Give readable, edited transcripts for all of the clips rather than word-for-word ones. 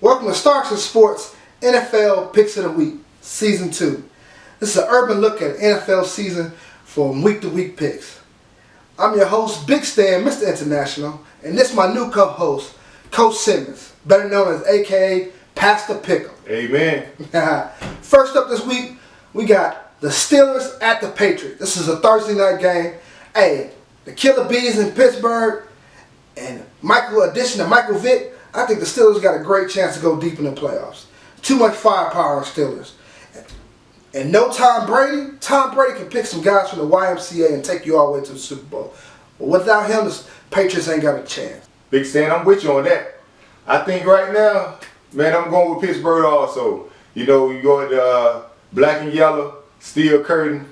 Welcome to Starks and Sports NFL Picks of the Week, Season 2. This is an urban look at NFL season from week-to-week picks. I'm your host, Big Stan, Mr. International, and this is my new co-host, Coach Simmons, better known as a.k.a. Pastor Pickle. Amen. First up this week, we got the Steelers at the Patriots. This is a Thursday night game. Hey, the Killer Bees in Pittsburgh and addition to Michael Vick, I think the Steelers got a great chance to go deep in the playoffs. Too much firepower on Steelers. And no Tom Brady. Tom Brady can pick some guys from the YMCA and take you all the way to the Super Bowl. But without him, the Patriots ain't got a chance. Big Stan, I'm with you on that. I think right now, man, I'm going with Pittsburgh also. You know, you go with the black and yellow, steel curtain.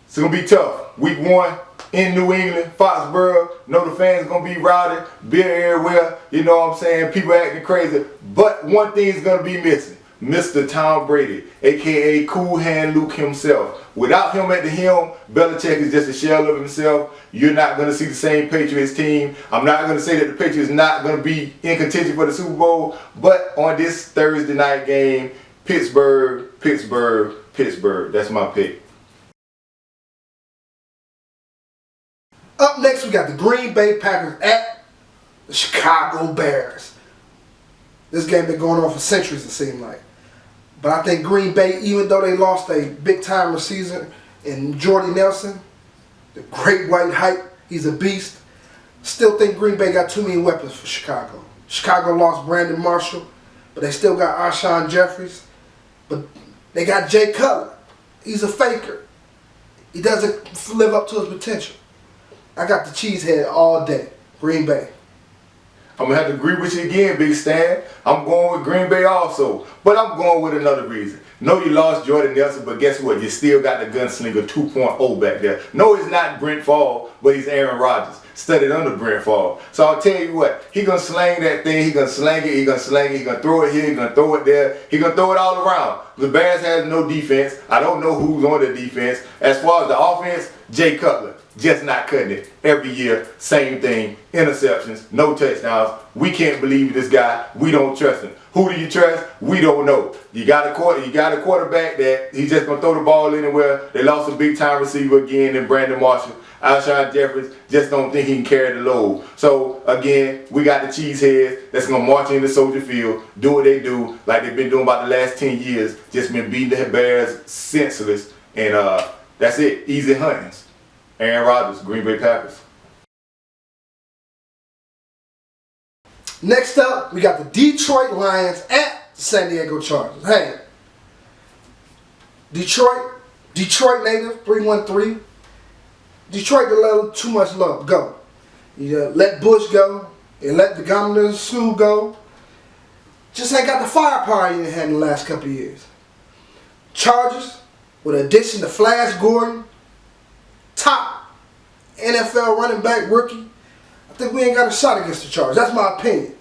It's going to be tough. Week 1 in New England, Foxborough. Know the fans going to be rowdy, beer everywhere. You know what I'm saying? People acting crazy. But one thing is going to be missing. Mr. Tom Brady, a.k.a. Cool Hand Luke himself. Without him at the helm, Belichick is just a shell of himself. You're not going to see the same Patriots team. I'm not going to say that the Patriots not going to be in contention for the Super Bowl. But on this Thursday night game, Pittsburgh. That's my pick. Up next, we got the Green Bay Packers at the Chicago Bears. This game been going on for centuries, it seems like. But I think Green Bay, even though they lost a big-time receiver in Jordy Nelson, the great white hype, he's a beast, still think Green Bay got too many weapons for Chicago. Chicago lost Brandon Marshall, but they still got Alshon Jeffries. But they got Jay Cutler. He's a faker. He doesn't live up to his potential. I got the cheesehead all day. Green Bay. I'm going to have to agree with you again, Big Stan. I'm going with Green Bay also. But I'm going with another reason. No, you lost Jordan Nelson, but guess what? You still got the gunslinger 2.0 back there. No, it's not Brent Favre, but he's Aaron Rodgers. Studied under Brent Favre. So I'll tell you what. He's going to slang that thing. He's going to slang it. He's going to slang it. He's going to throw it here. He's going to throw it there. He's going to throw it all around. The Bears has no defense. I don't know who's on the defense. As far as the offense, Jay Cutler. Just not cutting it. Every year, same thing. Interceptions, no touchdowns. We can't believe this guy. We don't trust him. Who do you trust? We don't know. You got a quarterback that he's just gonna throw the ball anywhere. They lost a big time receiver again in Brandon Marshall. Alshon Jeffries just don't think he can carry the load. So again, we got the cheeseheads that's gonna march into Soldier Field, do what they do, like they've been doing about the last 10 years. Just been beating the Bears senseless, and that's it. Easy huntings. Aaron Rodgers, Green Bay Packers. Next up, we got the Detroit Lions at the San Diego Chargers. Hey, Detroit native, 313. Detroit to let too much love go. You let Bush go. You let the Governor Sue go. Just ain't got the firepower you had in the last couple of years. Chargers, with addition to Flash Gordon, top NFL running back rookie, I think we ain't got a shot against the Chargers. That's my opinion.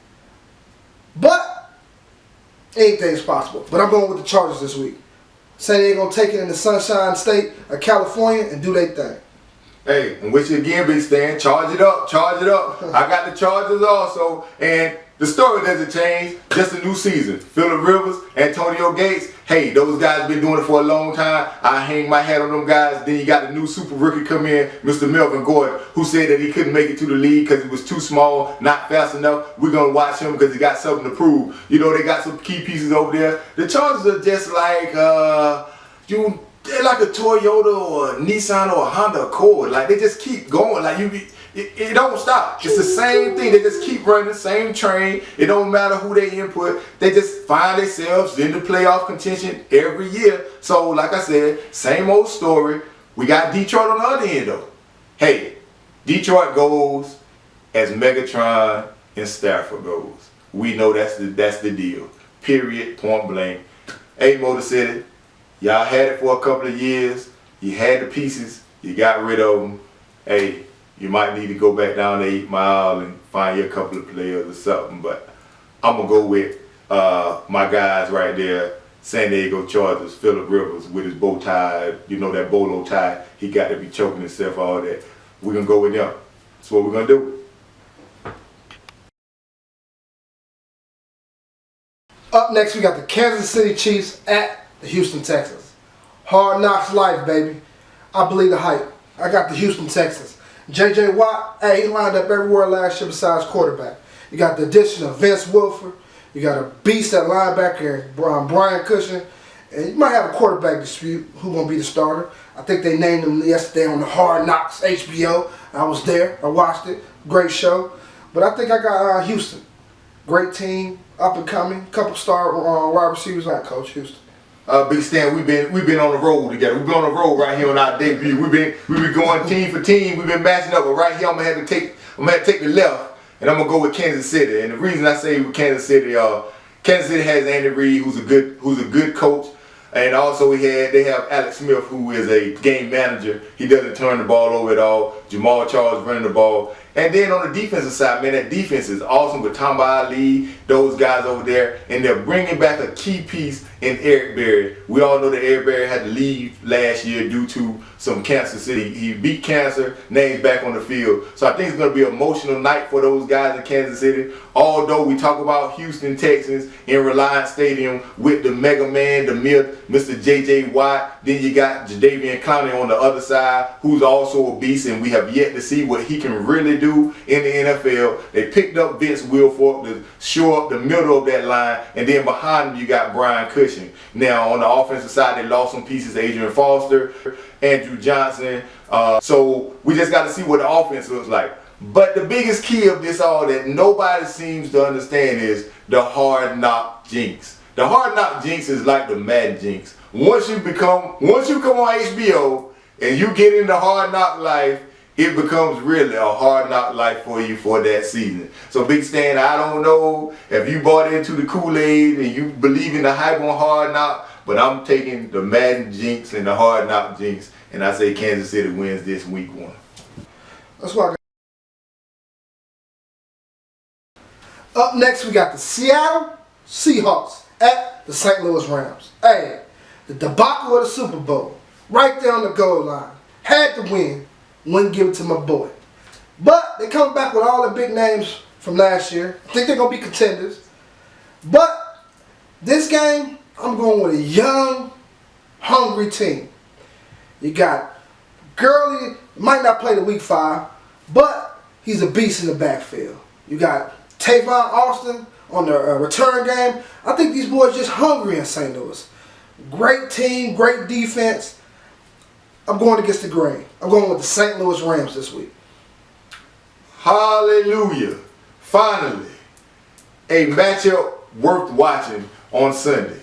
But anything's possible. But I'm going with the Chargers this week. Saying they ain't going to take it in the Sunshine State of California and do their thing. Hey, I'm with you again, Big Stan. Charge it up, charge it up. I got the Chargers also. And the story doesn't change. Just a new season. Phillip Rivers, Antonio Gates. Hey, those guys been doing it for a long time. I hang my hat on them guys. Then you got the new super rookie come in, Mr. Melvin Gordon, who said that he couldn't make it to the league because he was too small, not fast enough. We're going to watch him because he got something to prove. You know, they got some key pieces over there. The Chargers are just like, they're like a Toyota or a Nissan or a Honda Accord. Like, they just keep going. Like, it don't stop. It's the same thing. They just keep running the same train. It don't matter who they input. They just find themselves in the playoff contention every year. So, like I said, same old story. We got Detroit on the other end, though. Hey, Detroit goes as Megatron and Stafford goes. We know that's the deal. Period. Point blank. Hey, Motor City, y'all had it for a couple of years. You had the pieces. You got rid of them. Hey, you might need to go back down to 8 Mile and find you a couple of players or something. But I'm going to go with my guys right there, San Diego Chargers, Phillip Rivers with his bow tie. You know that bolo tie. He got to be choking himself, all that. We're going to go with them. That's what we're going to do. Up next, we got the Kansas City Chiefs at the Houston Texans. Hard knocks life, baby. I believe the hype. I got the Houston Texans. J.J. Watt, hey, he lined up everywhere last year besides quarterback. You got the addition of Vince Wilfork. You got a beast at linebacker, Brian Cushing. And you might have a quarterback dispute. Who's going to be the starter? I think they named him yesterday on the Hard Knocks HBO. I was there. I watched it. Great show. But I think I got Houston. Great team, up and coming. Couple star wide receivers like Coach Houston. Big Stan, we've been on the road together. We've been on the road right here on our debut. We've been going team for team. We've been matching up, but right here I'm gonna have to take the left, and I'm gonna go with Kansas City. And the reason I say with Kansas City, Kansas City has Andy Reid, who's a good coach, and also they have Alex Smith, who is a game manager. He doesn't turn the ball over at all. Jamal Charles running the ball. And then on the defensive side, man, that defense is awesome with Tamba Ali, those guys over there, and they're bringing back a key piece in Eric Berry. We all know that Eric Berry had to leave last year due to some cancer. He beat cancer, now he's back on the field. So I think it's going to be an emotional night for those guys in Kansas City. Although we talk about Houston Texans in Reliance Stadium with the Mega Man, the myth, Mr. J.J. Watt. Then you got Jadeveon Clowney on the other side, who's also a beast, and we have yet to see what he can really do in the NFL. They picked up Vince Wilfork to shore up the middle of that line, and then behind him you got Brian Cushing. Now on the offensive side, they lost some pieces: Adrian Foster, Andrew Johnson. So we just got to see what the offense looks like. But the biggest key of this all that nobody seems to understand is the hard knock jinx. The hard knock jinx is like the Madden jinx. Once you come on HBO and you get into hard knock life, it becomes really a hard knock life for you for that season. So Big Stan, I don't know if you bought into the Kool-Aid and you believe in the hype on hard knock, but I'm taking the Madden jinx and the hard knock jinx, and I say Kansas City wins this week 1. That's why I got. Up next, we got the Seattle Seahawks at the St. Louis Rams. Hey, the debacle of the Super Bowl, right there on the goal line. Had to win. Wouldn't give it to my boy. But they come back with all the big names from last year. I think they're going to be contenders. But this game, I'm going with a young, hungry team. You got Gurley, might not play the week 5, but he's a beast in the backfield. You got Tavon Austin on the return game. I think these boys just hungry in St. Louis. Great team, great defense. I'm going against the grain. I'm going with the St. Louis Rams this week. Hallelujah. Finally, a matchup worth watching on Sunday.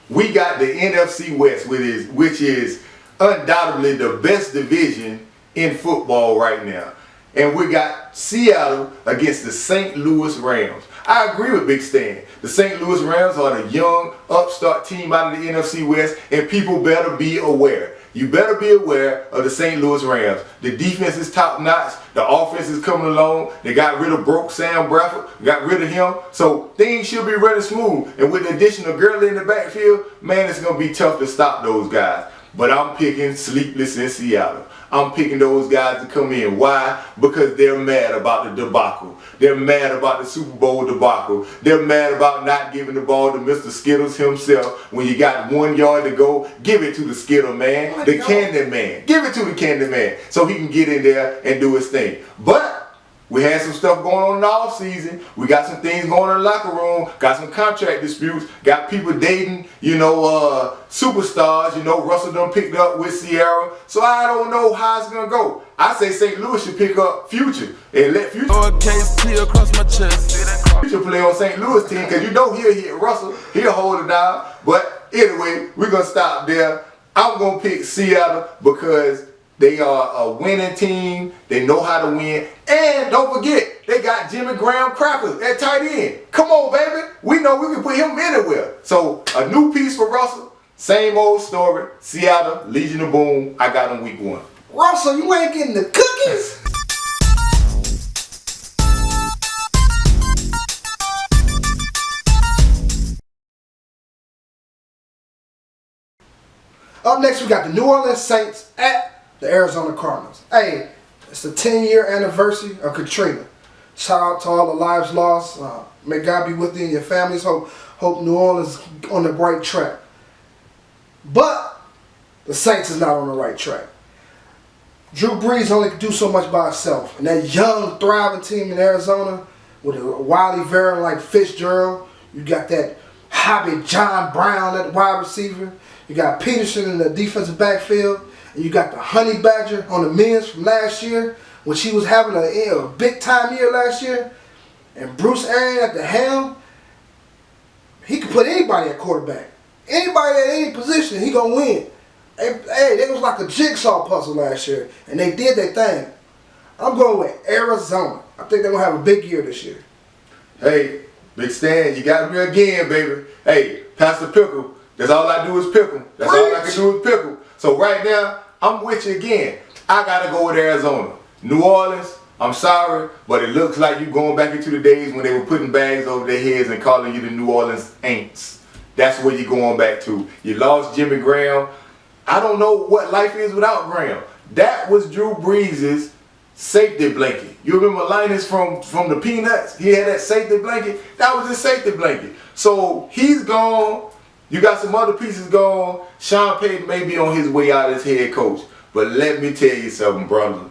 We got the NFC West, which is undoubtedly the best division in football right now. And we got Seattle against the St. Louis Rams. I agree with Big Stan. The St. Louis Rams are the young, upstart team out of the NFC West, and people better be aware. You better be aware of the St. Louis Rams. The defense is top notch. The offense is coming along. They got rid of broke Sam Bradford. Got rid of him. So things should be running smooth. And with the addition of Gurley in the backfield, man, it's going to be tough to stop those guys. But I'm picking Sleepless in Seattle. I'm picking those guys to come in. Why? Because they're mad about the debacle. They're mad about the Super Bowl debacle. They're mad about not giving the ball to Mr. Skittles himself. When you got 1 yard to go, give it to the Skittle man, the Candy Man. Give it to the Candy Man so he can get in there and do his thing. But we had some stuff going on in the offseason. We got some things going on in the locker room. Got some contract disputes. Got people dating, superstars. Russell done picked up with Sierra. So I don't know how it's going to go. I say St. Louis should pick up Future and let Future across my chest. Future play on St. Louis team because he'll hit Russell. He'll hold it down. But anyway, we're going to stop there. I'm going to pick Seattle because they are a winning team. They know how to win. And don't forget, they got Jimmy Graham crackers at tight end. Come on, baby. We know we can put him anywhere. So a new piece for Russell. Same old story. Seattle, Legion of Boom. I got him week 1. Russell, you ain't getting the cookies? Up next, we got the New Orleans Saints at the Arizona Cardinals. Hey, it's the 10-year anniversary of Katrina. Shout out to all the lives lost. May God be with you and your families. Hope New Orleans on the right track. But the Saints is not on the right track. Drew Brees only can do so much by himself. And that young, thriving team in Arizona with a wily veteran like Fitzgerald, you got that hobby John Brown at the wide receiver. You got Peterson in the defensive backfield. And you got the Honey Badger on the men's from last year, which he was having a big-time year last year. And Bruce Arians at the helm, he could put anybody at quarterback. Anybody at any position, he going to win. Hey, it was like a jigsaw puzzle last year, and they did their thing. I'm going with Arizona. I think they're going to have a big year this year. Hey, Big Stan, you got me again, baby. Hey, Pastor Pickle, that's all I do is pickle. That's all I can do is pickle. So right now, I'm with you again. I got to go with Arizona. New Orleans, I'm sorry, but it looks like you're going back into the days when they were putting bags over their heads and calling you the New Orleans Aints. That's where you're going back to. You lost Jimmy Graham. I don't know what life is without Graham. That was Drew Brees' safety blanket. You remember Linus from the Peanuts? He had that safety blanket. That was his safety blanket. So he's gone. You got some other pieces gone. Sean Payton may be on his way out as head coach. But let me tell you something, brother.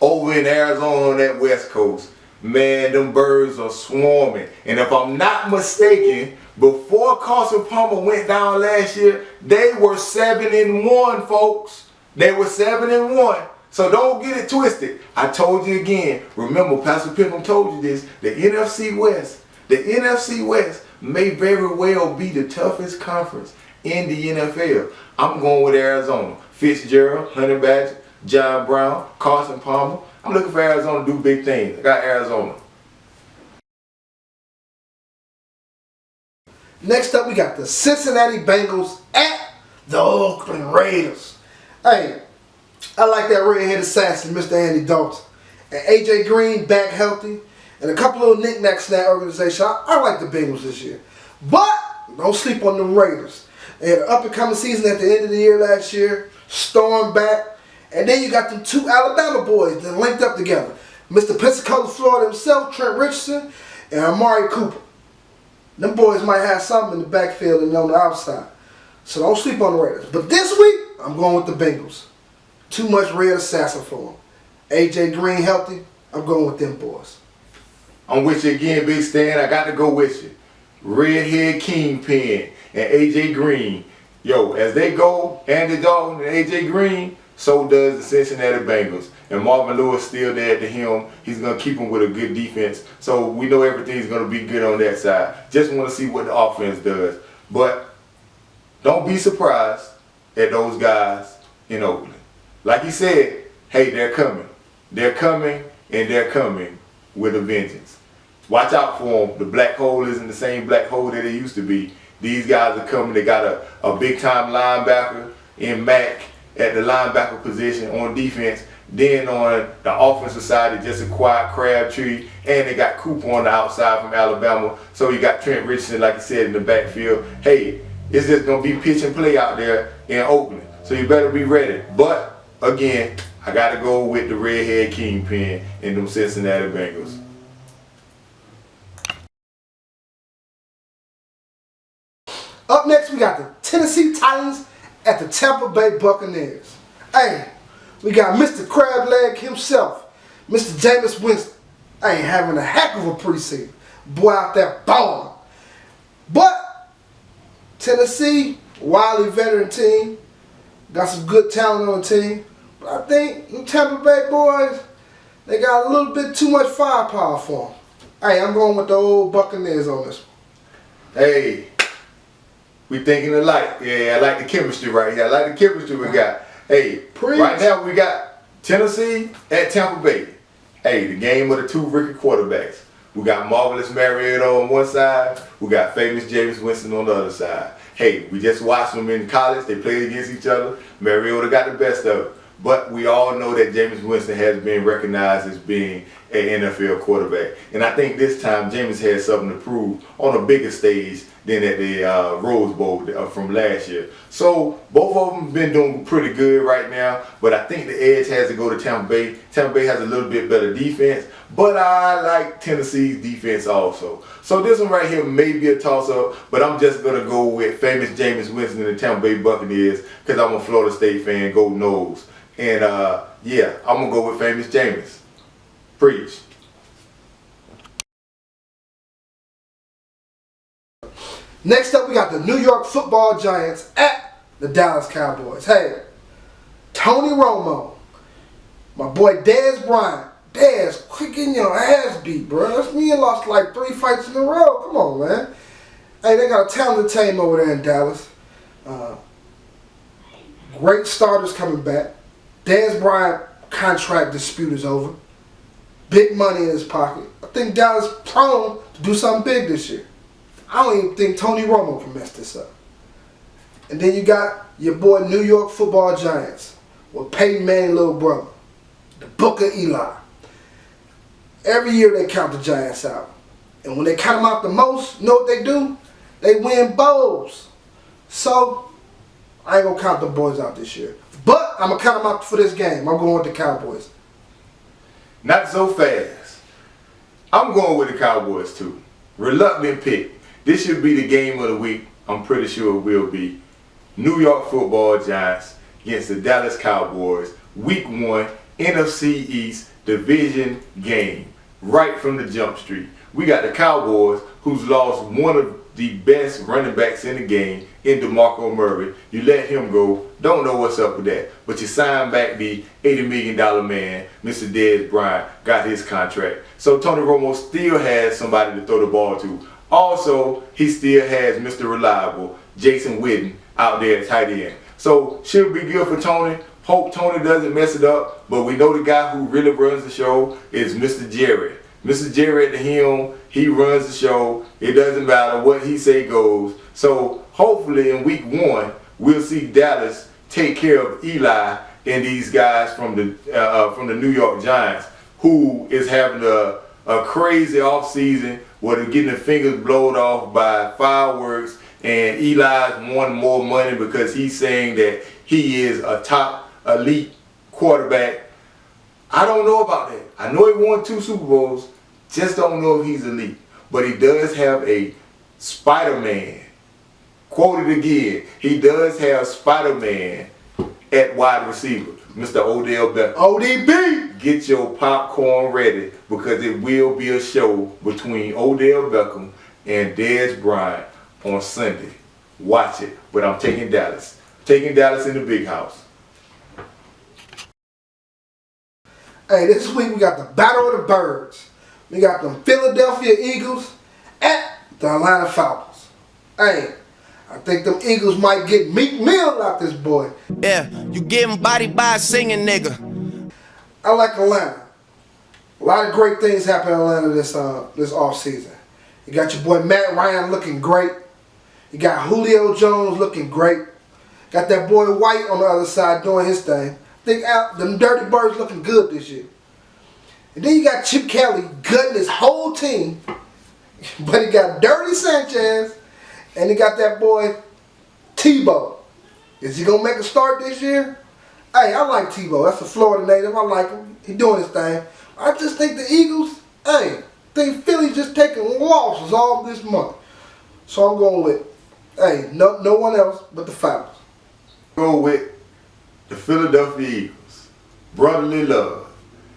Over in Arizona on that West Coast, man, them birds are swarming. And if I'm not mistaken, before Carson Palmer went down last year, they were 7-1, folks. They were 7-1. So don't get it twisted. I told you again. Remember, Pastor Pickle told you this. The NFC West may very well be the toughest conference in the NFL. I'm going with Arizona. Fitzgerald, Honey Badger, John Brown, Carson Palmer. I'm looking for Arizona to do big things. I got Arizona. Next up, we got the Cincinnati Bengals at the Oakland Raiders. Hey, I like that red-headed assassin, Mr. Andy Dalton. And A.J. Green back healthy. And a couple little knickknacks in that organization. I like the Bengals this year. But don't sleep on them Raiders. They had an up-and-coming season at the end of the year last year. Stormed back. And then you got them two Alabama boys that linked up together. Mr. Pensacola, Florida himself, Trent Richardson, and Amari Cooper. Them boys might have something in the backfield and on the outside. So don't sleep on the Raiders. But this week, I'm going with the Bengals. Too much red assassin for them. A.J. Green healthy, I'm going with them boys. I'm with you again, Big Stan. I got to go with you. Redhead Kingpin and A.J. Green. Yo, as they go, Andy Dalton and A.J. Green, so does the Cincinnati Bengals. And Marvin Lewis still there at the helm. He's going to keep them with a good defense. So we know everything's going to be good on that side. Just want to see what the offense does. But don't be surprised at those guys in Oakland. Like he said, hey, they're coming. They're coming, and they're coming with a vengeance. Watch out for them. The black hole isn't the same black hole that it used to be. These guys are coming. They got a big-time linebacker in Mack at the linebacker position on defense. Then on the offensive side, they just acquired Crabtree, and they got Cooper on the outside from Alabama. So you got Trent Richardson, like I said, in the backfield. Hey, it's just going to be pitch and play out there in Oakland. So you better be ready. But, again, I got to go with the redhead kingpin in them Cincinnati Bengals. Up next, we got the Tennessee Titans at the Tampa Bay Buccaneers. Hey, we got Mr. Crableg himself, Mr. Jameis Winston. Hey, having a heck of a preseason. Boy out there balling. But Tennessee, wily veteran team, got some good talent on the team. But I think the Tampa Bay boys, they got a little bit too much firepower for them. Hey, I'm going with the old Buccaneers on this one. Hey, we thinking alike. Yeah, I like the chemistry right here. I like the chemistry we got. Hey, right now we got Tennessee at Tampa Bay. Hey, the game of the two rookie quarterbacks. We got Marvelous Mariota on one side. We got famous Jameis Winston on the other side. Hey, we just watched them in college. They played against each other. Mariota got the best of it. But we all know that Jameis Winston has been recognized as being at NFL quarterback. And I think this time Jameis had something to prove on a bigger stage than at the Rose Bowl from last year. So both of them have been doing pretty good right now, but I think the edge has to go to Tampa Bay. Tampa Bay has a little bit better defense, but I like Tennessee's defense also. So this one right here may be a toss-up, but I'm just going to go with famous Jameis Winston and the Tampa Bay Buccaneers because I'm a Florida State fan, go Noles. And yeah, I'm going to go with famous Jameis. Preach. Next up, we got the New York Football Giants at the Dallas Cowboys. Hey, Tony Romo, my boy Dez Bryant. Dez, quit getting your ass beat, bro. That's me and lost like 3 fights in a row. Come on, man. Hey, they got a talented team over there in Dallas. Great starters coming back. Dez Bryant contract dispute is over. Big money in his pocket. I think Dallas prone to do something big this year. I don't even think Tony Romo can mess this up. And then you got your boy New York Football Giants with Peyton Manning's little brother, the Book of Eli. Every year they count the Giants out. And when they count them out the most, you know what they do? They win bowls. So, I ain't going to count the boys out this year. But I'm going to count them out for this game. I'm going with the Cowboys. Not so fast. I'm going with the Cowboys too. Reluctant pick. This should be the game of the week. I'm pretty sure it will be. New York Football Giants against the Dallas Cowboys. Week 1 NFC East division game. Right from the jump street. We got the Cowboys, who's lost one of the best running backs in the game in DeMarco Murray. You let him go. Don't know what's up with that. But you sign back the $80 million man, Mr. Dez Bryant, got his contract. So Tony Romo still has somebody to throw the ball to. Also, he still has Mr. Reliable, Jason Witten, out there at tight end. So should be good for Tony. Hope Tony doesn't mess it up. But we know the guy who really runs the show is Mr. Jerry. Mr. Jerry at the helm, he runs the show. It doesn't matter what he say goes. So hopefully in week 1, we'll see Dallas take care of Eli and these guys from the New York Giants, who is having a crazy offseason where they're getting their fingers blown off by fireworks, and Eli's wanting more money because he's saying that he is a top elite quarterback. I don't know about that. I know he won 2 Super Bowls, just don't know if he's elite. But he does have a Spider-Man. Quoted again, he does have Spider-Man at wide receiver, Mr. Odell Beckham. ODB! Get your popcorn ready because it will be a show between Odell Beckham and Dez Bryant on Sunday. Watch it. But I'm taking Dallas. Taking Dallas in the big house. Hey, this week we got the Battle of the Birds. We got the Philadelphia Eagles at the Atlanta Falcons. Hey, I think them Eagles might get Meek Mill out this boy. Yeah, you getting bodied by a singing nigga. I like Atlanta. A lot of great things happen in Atlanta this offseason. You got your boy Matt Ryan looking great. You got Julio Jones looking great. Got that boy White on the other side doing his thing. I think them Dirty Birds looking good this year. And then you got Chip Kelly gutting his whole team. But he got Dirty Sanchez. And he got that boy Tebow. Is he going to make a start this year? Hey, I like Tebow. That's a Florida native. I like him. He doing his thing. I just think the Eagles, hey, think Philly's just taking losses all this month. So I'm going with, hey, no one else but the Falcons. Go with the Philadelphia Eagles. Brotherly love.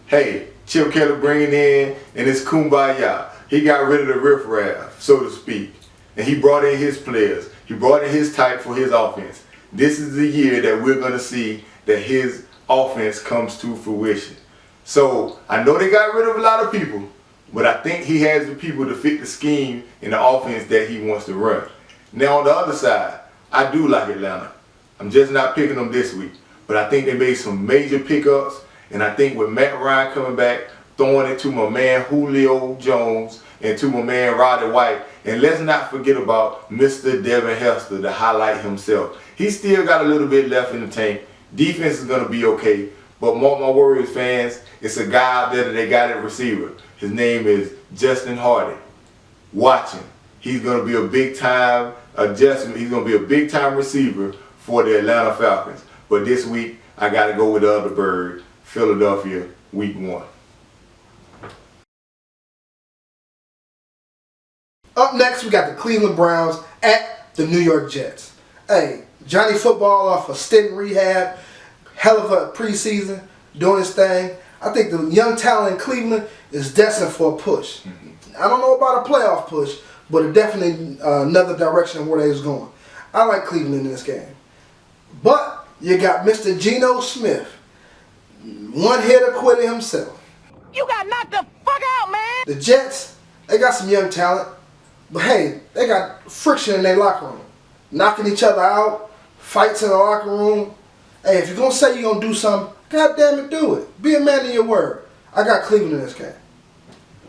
Hey, Chip Kelly bringing in and it's kumbaya. He got rid of the riffraff, so to speak. And he brought in his players. He brought in his type for his offense. This is the year that we're going to see that his offense comes to fruition. So, I know they got rid of a lot of people, but I think he has the people to fit the scheme in the offense that he wants to run. Now, on the other side, I do like Atlanta. I'm just not picking them this week. But I think they made some major pickups. And I think with Matt Ryan coming back, throwing it to my man Julio Jones and to my man Roddy White. And let's not forget about Mr. Devin Hester to highlight himself. He still got a little bit left in the tank. Defense is going to be okay. But mark my words, fans, it's a guy out there that they got at receiver. His name is Justin Hardy. Watch him. He's going to be a big-time adjustment. He's going to be a big-time receiver for the Atlanta Falcons. But this week, I got to go with the other bird, Philadelphia, week 1. Up next, we got the Cleveland Browns at the New York Jets. Hey, Johnny Football off a stint in rehab, hell of a preseason, doing his thing. I think the young talent in Cleveland is destined for a push. I don't know about a playoff push, but definitely another direction of where they was going. I like Cleveland in this game. But you got Mr. Geno Smith, one hitter quitter himself. You got knocked the fuck out, man! The Jets, they got some young talent, but hey, they got friction in their locker room. Knocking each other out, fights in the locker room. Hey, if you're going to say you're going to do something, God damn it, do it. Be a man of your word. I got Cleveland in this game.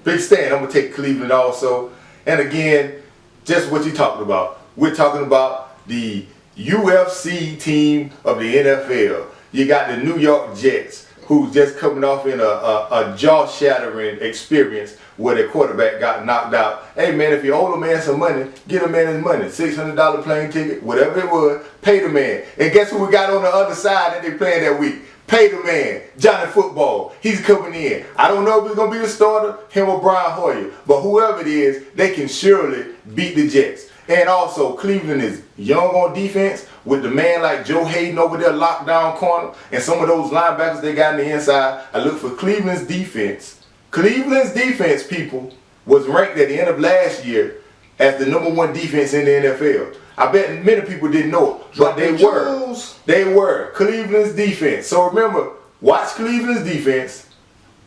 Big stand. I'm going to take Cleveland also. And again, just what you talked about. We're talking about the UFC team of the NFL. You got the New York Jets, who's just coming off in a jaw-shattering experience where their quarterback got knocked out. Hey, man, if you owe a man some money, get a man his money. $600 plane ticket, whatever it was, pay the man. And guess who we got on the other side that they playing that week? Pay the man, Johnny Football. He's coming in. I don't know if it's going to be the starter, him or Brian Hoyer, but whoever it is, they can surely beat the Jets. And also, Cleveland is young on defense with the man like Joe Hayden over there locked down corner and some of those linebackers they got on the inside. I look for Cleveland's defense. Cleveland's defense, people, was ranked at the end of last year as the #1 defense in the NFL. I bet many people didn't know it, but they were. They were Cleveland's defense. So remember, watch Cleveland's defense.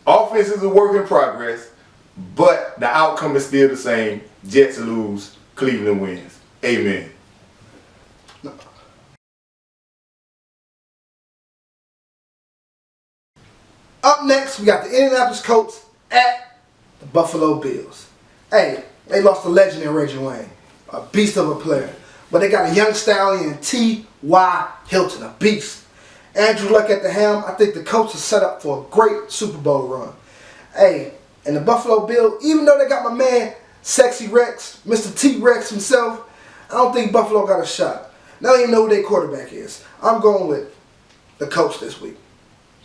Offense is a work in progress, but the outcome is still the same. Jets lose, Cleveland wins. Amen. Up next, we got the Indianapolis Colts at the Buffalo Bills. Hey, they lost a legend in Reggie Wayne, a beast of a player. But they got a young stallion, T.Y. Hilton, a beast. Andrew Luck at the helm. I think the Colts are set up for a great Super Bowl run. Hey, and the Buffalo Bills, even though they got my man, Sexy Rex, Mr. T-Rex himself, I don't think Buffalo got a shot. I don't even know who their quarterback is. I'm going with the Colts this week.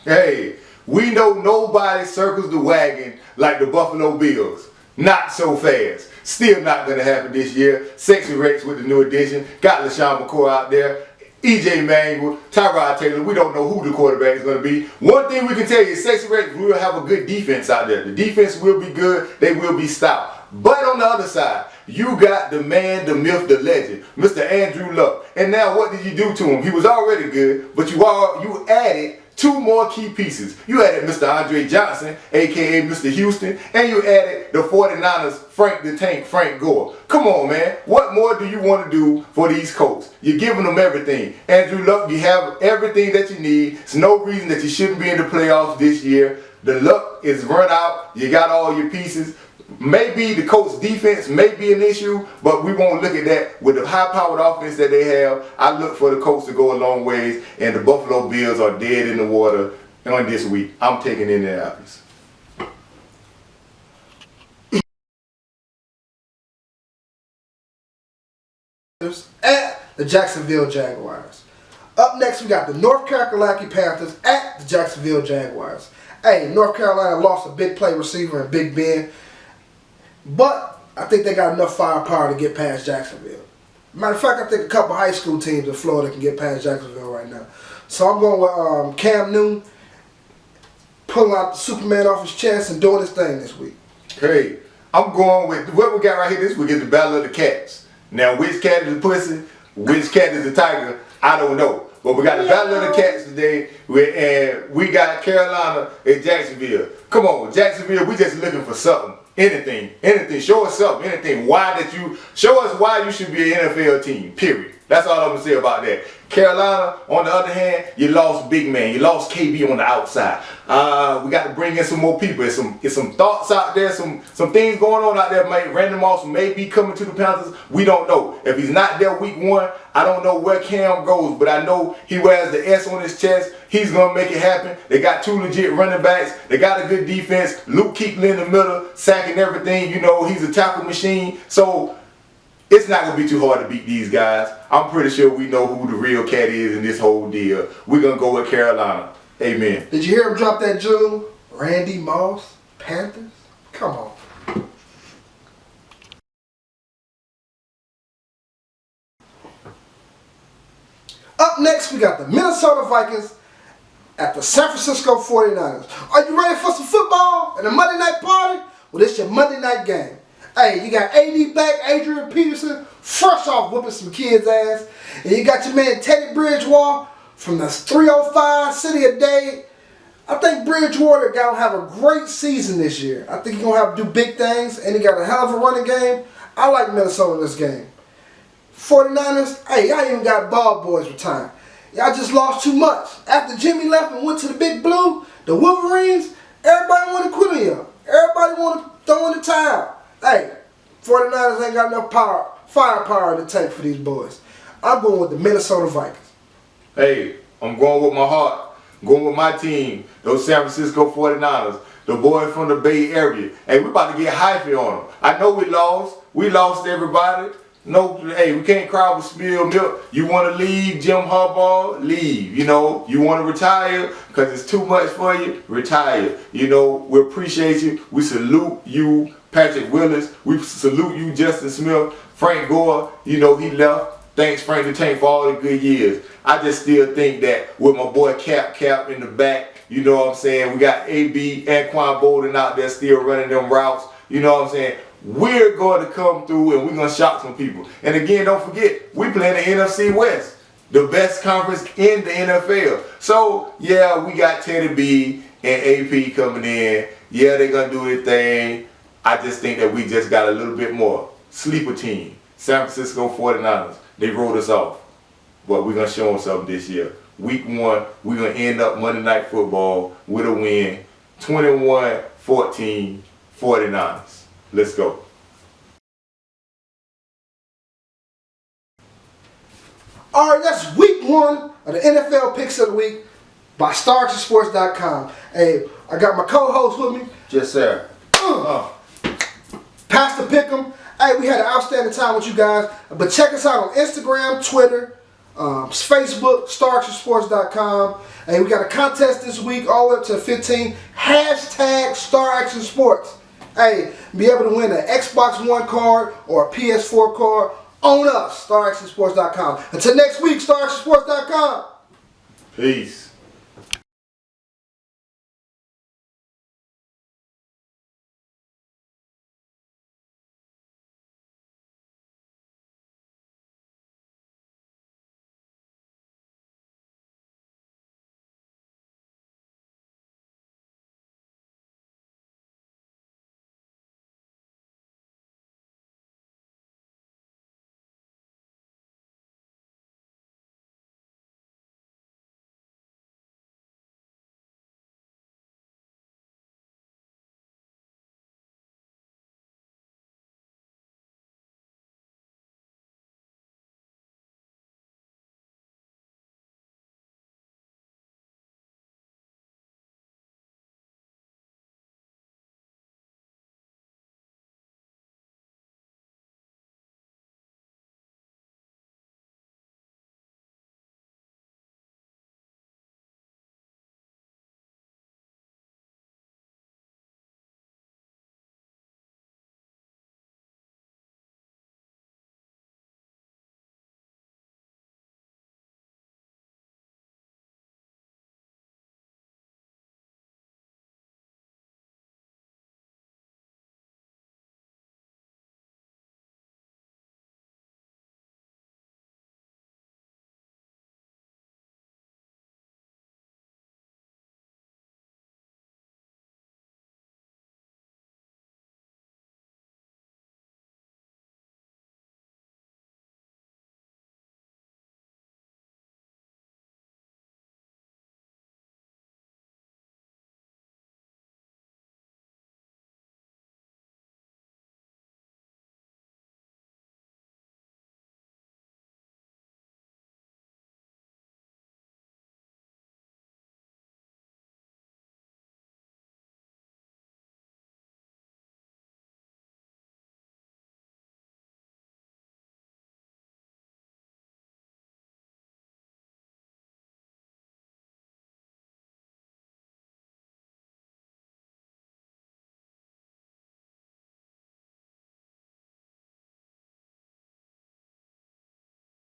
Hey, we know nobody circles the wagon like the Buffalo Bills. Not so fast. Still not going to happen this year. Sexy Rex with the new addition. Got LaShawn McCoy out there. E.J. Manuel, Tyrod Taylor. We don't know who the quarterback is going to be. One thing we can tell you is Sexy Rex will have a good defense out there. The defense will be good. They will be stout. But on the other side, you got the man, the myth, the legend, Mr. Andrew Luck. And now what did you do to him? He was already good, but you added 2 more key pieces. You added Mr. Andre Johnson, a.k.a. Mr. Houston, and you added the 49ers, Frank the Tank, Frank Gore. Come on, man. What more do you want to do for these Colts? You're giving them everything. Andrew Luck, you have everything that you need. There's no reason that you shouldn't be in the playoffs this year. The luck is run out. You got all your pieces. Maybe the Colts defense may be an issue, but we won't look at that. With the high-powered offense that they have, I look for the Colts to go a long ways, and the Buffalo Bills are dead in the water on this week. I'm taking Indianapolis. At the Jacksonville Jaguars. Up next, we got the North Carolina Panthers at the Jacksonville Jaguars. Hey, North Carolina lost a big play receiver in Big Ben. But I think they got enough firepower to get past Jacksonville. Matter of fact, I think a couple high school teams in Florida can get past Jacksonville right now. So I'm going with Cam Newton pulling out the Superman off his chest and doing his thing this week. Hey, I'm going with what we got right here this week is the Battle of the Cats. Now, which cat is the pussy, which cat is the tiger, I don't know. But we got the Battle of the Cats today, and we got Carolina and Jacksonville. Come on, Jacksonville, we just looking for something. Anything. Show us something. Anything. Show us why you should be an NFL team. Period. That's all I'm going to say about that. Carolina, on the other hand, you lost big man. You lost KB on the outside. We got to bring in some more people. There's some thoughts out there, some things going on out there. Randy Moss may be coming to the Panthers. We don't know. If he's not there week 1, I don't know where Cam goes, but I know he wears the S on his chest. He's going to make it happen. They got 2 legit running backs. They got a good defense. Luke Kuechly in the middle, sacking everything. You know, he's a tackle machine. So it's not going to be too hard to beat these guys. I'm pretty sure we know who the real cat is in this whole deal. We're going to go with Carolina. Amen. Did you hear him drop that jewel? Randy Moss, Panthers? Come on. Up next, we got the Minnesota Vikings at the San Francisco 49ers. Are you ready for some football and a Monday night party? Well, this your Monday night game. Hey, you got AD back, Adrian Peterson, fresh off whooping some kids' ass. And you got your man Teddy Bridgewater from the 305 City of Dade. I think Bridgewater going to have a great season this year. I think he's going to have to do big things, and he got a hell of a running game. I like Minnesota in this game. 49ers, hey, y'all even got ball boys retired. Y'all just lost too much. After Jimmy left and went to the Big Blue, the Wolverines, everybody want to quit on y'all. Everybody want to throw in the towel. Hey, 49ers ain't got enough firepower in the tank for these boys. I'm going with the Minnesota Vikings. Hey, I'm going with my heart. I'm going with my team, those San Francisco 49ers, the boys from the Bay Area. Hey, we about to get hypey on them. I know we lost. We lost everybody. No, hey, we can't cry with spilled milk. You want to leave, Jim Harbaugh? Leave. You know, you want to retire because it's too much for you? Retire. You know, we appreciate you. We salute you, Patrick Willis. We salute you, Justin Smith. Frank Gore, you know, he left. Thanks, Frank the Tank, for all the good years. I just still think that with my boy Cap in the back, you know what I'm saying? We got AB, Anquan Bolden out there still running them routes. You know what I'm saying? We're going to come through and we're going to shock some people. And again, don't forget, we play in the NFC West, the best conference in the NFL. So, yeah, we got Teddy B and AP coming in. Yeah, they're going to do their thing. I just think that we just got a little bit more. Sleeper team, San Francisco 49ers. They wrote us off. But we're going to show them something this year. Week 1, we're going to end up Monday Night Football with a win. 21-14, 49ers. Let's go. All right, that's week 1 of the NFL Picks of the Week by StarActionSports.com. Hey, I got my co-host with me. Yes, sir. Pastor Pick'em. Hey, we had an outstanding time with you guys. But check us out on Instagram, Twitter, Facebook, StarActionSports.com. Hey, we got a contest this week all the way up to 15. Hashtag StarActionSports. Hey, be able to win an Xbox One card or a PS4 card on us, StarActionSports.com. Until next week, StarActionSports.com. Peace.